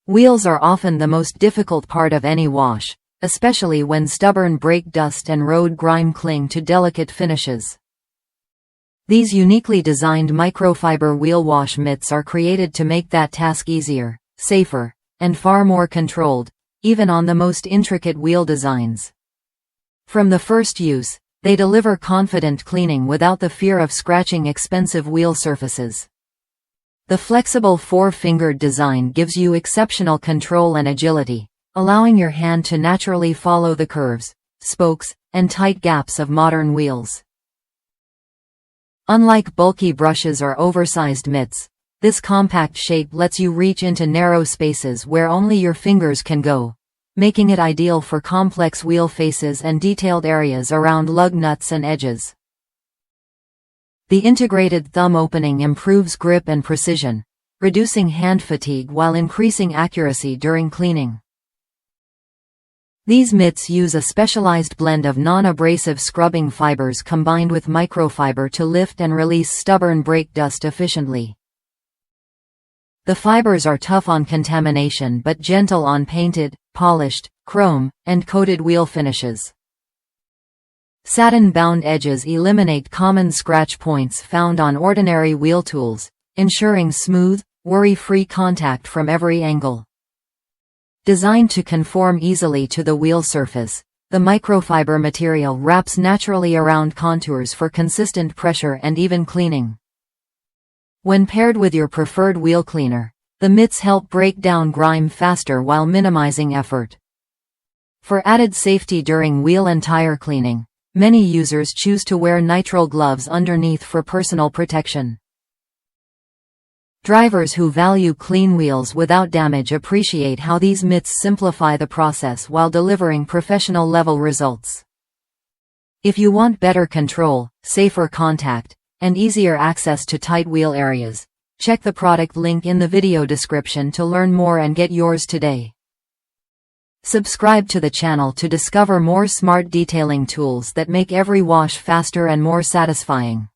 Wheels are often the most difficult part of any wash, especially when stubborn brake dust and road grime cling to delicate finishes. These uniquely designed microfiber wheel wash mitts are created to make that task easier, safer, and far more controlled, even on the most intricate wheel designs. From the first use, they deliver confident cleaning without the fear of scratching expensive wheel surfaces. The flexible four-fingered design gives you exceptional control and agility, allowing your hand to naturally follow the curves, spokes, and tight gaps of modern wheels. Unlike bulky brushes or oversized mitts, this compact shape lets you reach into narrow spaces where only your fingers can go, making it ideal for complex wheel faces and detailed areas around lug nuts and edges. The integrated thumb opening improves grip and precision, reducing hand fatigue while increasing accuracy during cleaning. These mitts use a specialized blend of non-abrasive scrubbing fibers combined with microfiber to lift and release stubborn brake dust efficiently. The fibers are tough on contamination but gentle on painted, polished, chrome, and coated wheel finishes. Satin-bound edges eliminate common scratch points found on ordinary wheel tools, ensuring smooth, worry-free contact from every angle. Designed to conform easily to the wheel surface, the microfiber material wraps naturally around contours for consistent pressure and even cleaning. When paired with your preferred wheel cleaner, the mitts help break down grime faster while minimizing effort. For added safety during wheel and tire cleaning, many users choose to wear nitrile gloves underneath for personal protection. Drivers who value clean wheels without damage appreciate how these mitts simplify the process while delivering professional-level results. If you want better control, safer contact, and easier access to tight wheel areas, check the product link in the video description to learn more and get yours today. Subscribe to the channel to discover more smart detailing tools that make every wash faster and more satisfying.